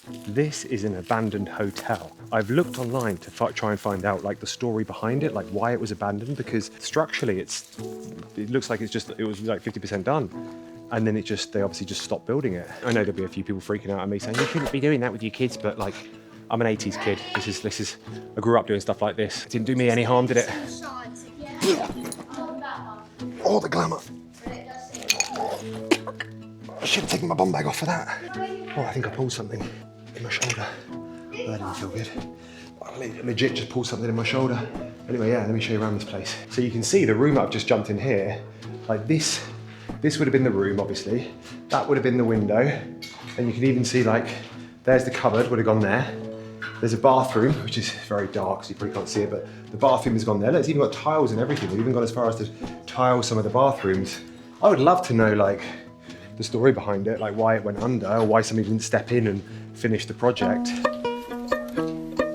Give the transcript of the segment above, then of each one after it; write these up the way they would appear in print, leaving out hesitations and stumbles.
This is an abandoned hotel. I've looked online to try and find out like the story behind it, like why it was abandoned, because structurally it looks like it was like 50% done. And then they obviously just stopped building it. I know there'll be a few people freaking out at me saying, you shouldn't be doing that with your kids, but like, I'm an 80s kid. I grew up doing stuff like this. It didn't do me any harm, did it? Oh, the glamour. I should have taken my bum bag off for that. Oh, I think I pulled something in my shoulder. Oh, that didn't feel good. I legit just pulled something in my shoulder. Anyway, yeah, let me show you around this place. So you can see the room I've just jumped in here. Like this would have been the room, obviously. That would have been the window. And you can even see like, there's the cupboard, would have gone there. There's a bathroom, which is very dark, so you probably can't see it, but the bathroom has gone there. Look, it's even got tiles and everything. We've even gone as far as to tile some of the bathrooms. I would love to know like the story behind it, like why it went under, or why somebody didn't step in and finish the project.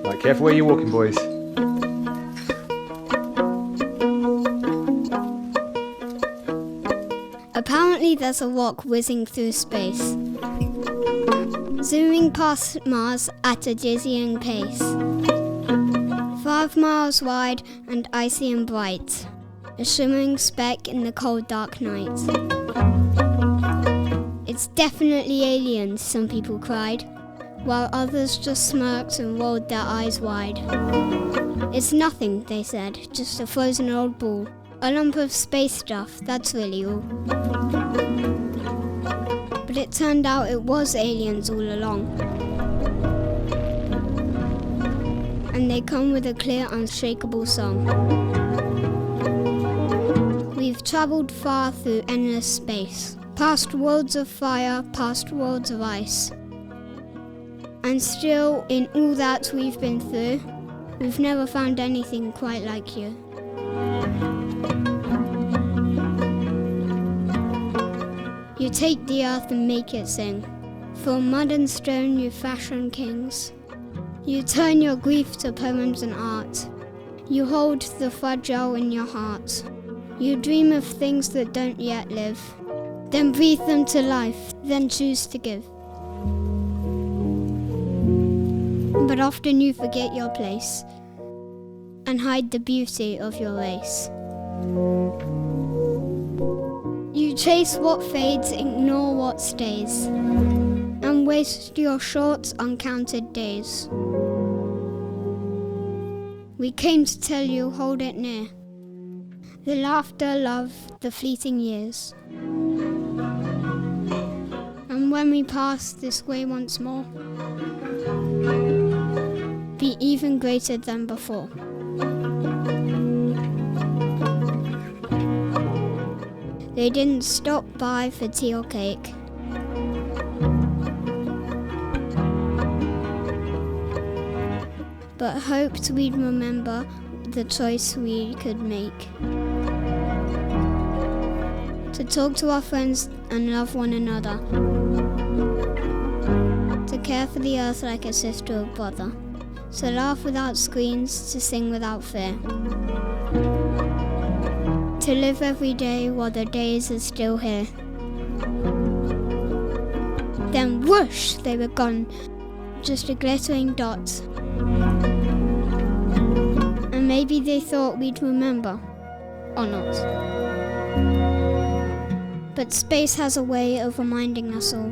Like, careful where you're walking, boys. Apparently there's a rock whizzing through space, zooming past Mars at a dizzying pace. 5 miles wide and icy and bright, a shimmering speck in the cold dark night. It's definitely aliens, some people cried, while others just smirked and rolled their eyes wide. It's nothing, they said, just a frozen old ball. A lump of space stuff, that's really all. But it turned out it was aliens all along. And they come with a clear, unshakable song. We've travelled far through endless space, past worlds of fire, past worlds of ice. And still, in all that we've been through, we've never found anything quite like you. You take the earth and make it sing. From mud and stone you fashion kings. You turn your grief to poems and art. You hold the fragile in your heart. You dream of things that don't yet live. Then breathe them to life, then choose to give. But often you forget your place and hide the beauty of your race. You chase what fades, ignore what stays, and waste your short, uncounted days. We came to tell you, hold it near. The laughter, love, the fleeting years. And when we pass this way once more, be even greater than before. They didn't stop by for tea or cake. But hoped we'd remember the choice we could make. To talk to our friends and love one another. To care for the earth like a sister or brother. To laugh without screens, to sing without fear. To live every day while the days are still here. Then whoosh, they were gone, just a glittering dot. And maybe they thought we'd remember, or not. But space has a way of reminding us all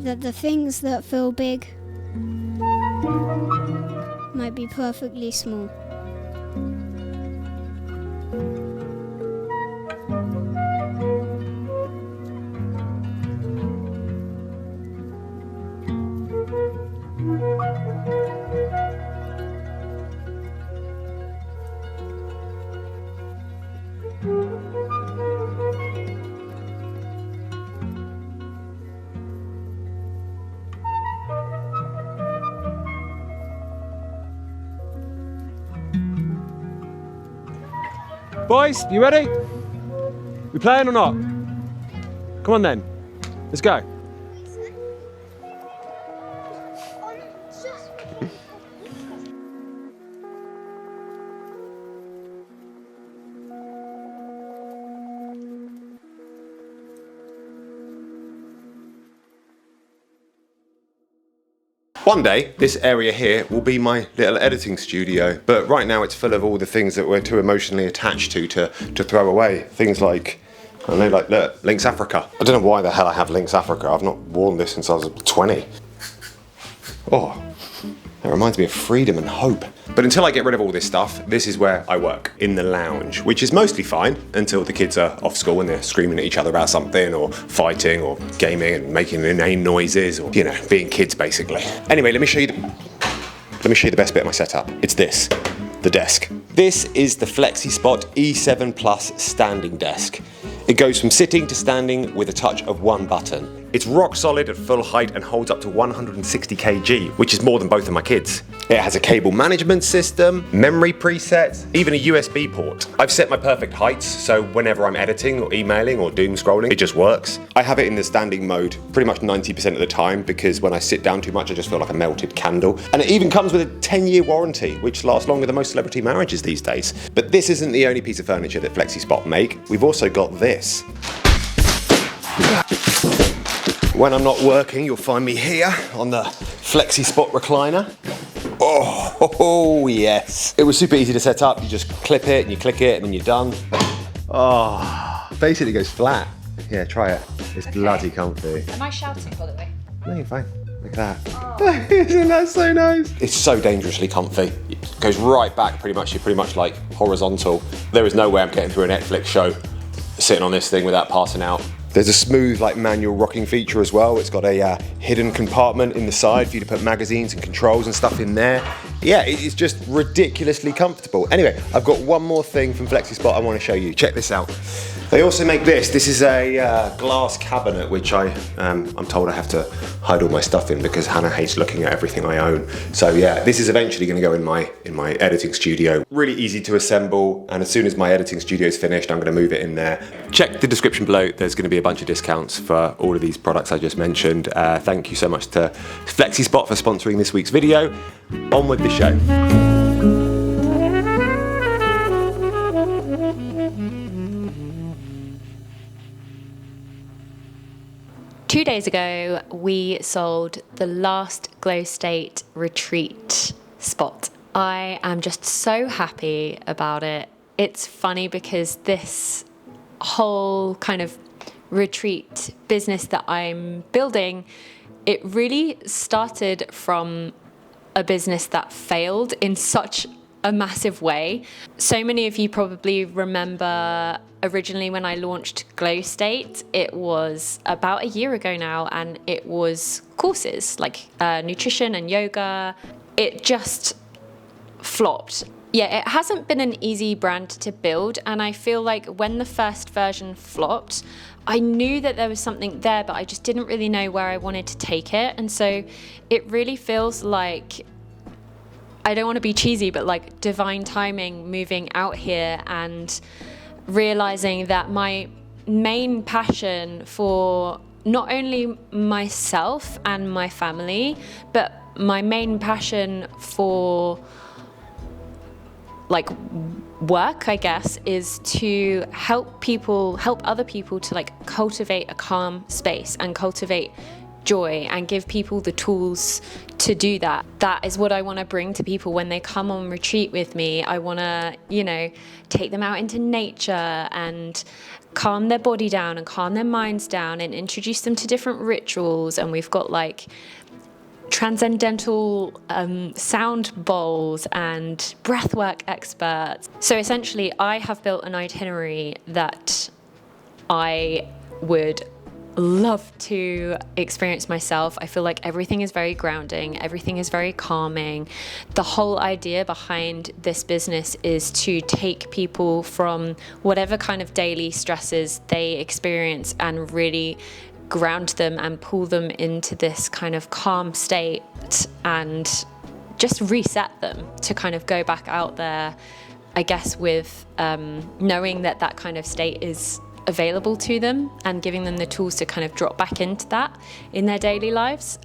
that the things that feel big might be perfectly small. Boys, you ready? We playing or not? Come on then, let's go. One day, this area here will be my little editing studio, but right now it's full of all the things that we're too emotionally attached to throw away. Things like, I don't know, like look, Lynx Africa. I don't know why the hell I have Lynx Africa. I've not worn this since I was 20. Oh, that reminds me of freedom and hope. But until I get rid of all this stuff, this is where I work, in the lounge, which is mostly fine until the kids are off school and they're screaming at each other about something, or fighting, or gaming and making inane noises, or, you know, being kids basically. Anyway, let me show you the best bit of my setup. It's this, the desk. This is the Flexis Spot E7 Plus standing desk. It goes from sitting to standing with a touch of one button. It's rock solid at full height and holds up to 160 kg, which is more than both of my kids. It has a cable management system, memory presets, even a USB port. I've set my perfect heights, so whenever I'm editing or emailing or doom scrolling, it just works. I have it in the standing mode pretty much 90% of the time, because when I sit down too much, I just feel like a melted candle. And it even comes with a 10-year warranty, which lasts longer than most celebrity marriages these days. But this isn't the only piece of furniture that Flexis Spot make. We've also got this. When I'm not working, you'll find me here on the Flexis Spot recliner. Oh, yes. It was super easy to set up. You just clip it and you click it and then you're done. Oh, basically goes flat. Yeah, try it. It's bloody comfy. Am I shouting, by the way? No, you're fine. Look at that. Oh. Isn't that so nice? It's so dangerously comfy. It goes right back pretty much. You're pretty much like horizontal. There is no way I'm getting through a Netflix show sitting on this thing without passing out. There's a smooth, like, manual rocking feature as well. It's got a hidden compartment in the side for you to put magazines and controls and stuff in there. Yeah, it's just ridiculously comfortable. Anyway, I've got one more thing from Flexis Spot I want to show you. Check this out. They also make this. This is a glass cabinet, which I'm told I have to hide all my stuff in because Hannah hates looking at everything I own. So yeah, this is eventually going to go in my editing studio. Really easy to assemble, and as soon as my editing studio is finished, I'm going to move it in there. Check the description below. There's going to be a bunch of discounts for all of these products I just mentioned. Thank you so much to Flexis Spot for sponsoring this week's video. On with the show. 2 days ago, we sold the last Glow State retreat spot. I am just so happy about it. It's funny because this whole kind of retreat business that I'm building, it really started from a business that failed in such a massive way. So many of you probably remember originally when I launched Glow State, it was about a year ago now, and it was courses like nutrition and yoga. It just flopped. Yeah, it hasn't been an easy brand to build, and I feel like when the first version flopped, I knew that there was something there, but I just didn't really know where I wanted to take it. And so it really feels like, I don't want to be cheesy, but like divine timing moving out here and realizing that my main passion for not only myself and my family, but my main passion for like work, I guess, is to help other people to like cultivate a calm space and cultivate joy and give people the tools to do that. That is what I want to bring to people when they come on retreat with me. I want to, take them out into nature and calm their body down and calm their minds down and introduce them to different rituals. And we've got like transcendental sound bowls and breathwork experts. So essentially, I have built an itinerary that I would love to experience myself. I feel like everything is very grounding, everything is very calming. The whole idea behind this business is to take people from whatever kind of daily stresses they experience and really ground them and pull them into this kind of calm state and just reset them to kind of go back out there, I guess, with knowing that kind of state is available to them and giving them the tools to kind of drop back into that in their daily lives.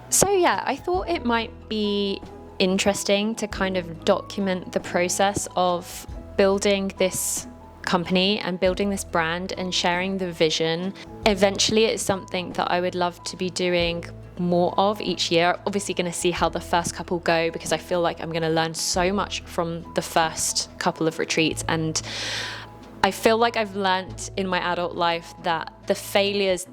So yeah, I thought it might be interesting to kind of document the process of building this company and building this brand and sharing the vision. eventually it's something that I would love to be doing more of each year. Obviously going to see how the first couple go, because I feel like I'm going to learn so much from the first couple of retreats, and I feel like I've learnt in my adult life that the failures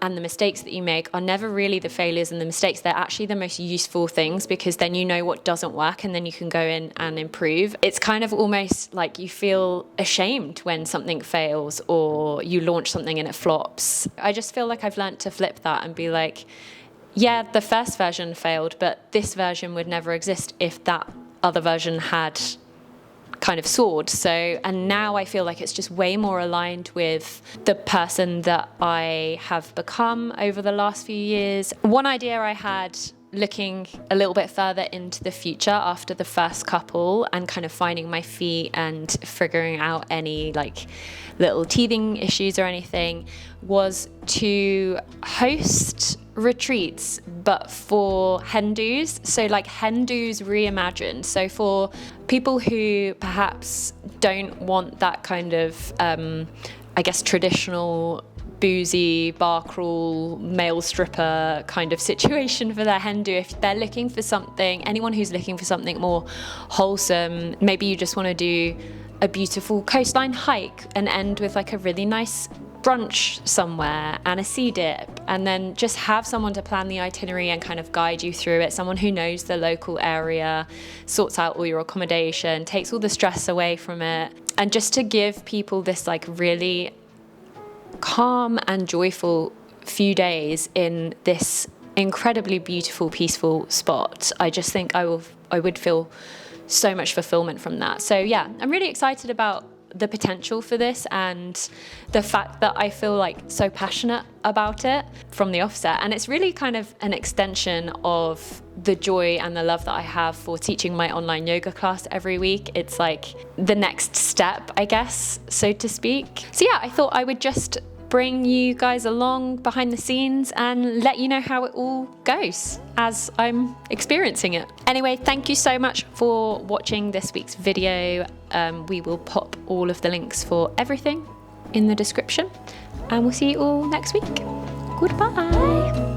and the mistakes that you make are never really the failures and the mistakes. They're actually the most useful things, because then you know what doesn't work and then you can go in and improve. It's kind of almost like you feel ashamed when something fails or you launch something and it flops. I just feel like I've learnt to flip that and be like, yeah, the first version failed, but this version would never exist if that other version had kind of soared. So, and now I feel like it's just way more aligned with the person that I have become over the last few years. One idea I had, looking a little bit further into the future after the first couple and kind of finding my feet and figuring out any like little teething issues or anything, was to host retreats but for Hindus. So like Hindus reimagined. So for people who perhaps don't want that kind of I guess traditional boozy, bar crawl, male stripper kind of situation for their Hindu. If they're looking for something, anyone who's looking for something more wholesome, maybe you just want to do a beautiful coastline hike and end with like a really nice brunch somewhere and a sea dip, and then just have someone to plan the itinerary and kind of guide you through it, someone who knows the local area, sorts out all your accommodation, takes all the stress away from it, and just to give people this like really calm and joyful few days in this incredibly beautiful, peaceful spot. I just think I would feel so much fulfillment from that. So yeah, I'm really excited about the potential for this and the fact that I feel like so passionate about it from the offset. And it's really kind of an extension of the joy and the love that I have for teaching my online yoga class every week. It's like the next step, I guess, so to speak. So yeah, I thought I would just bring you guys along behind the scenes and let you know how it all goes as I'm experiencing it. Anyway, thank you so much for watching this week's video. We will pop all of the links for everything in the description, and we'll see you all next week. Goodbye.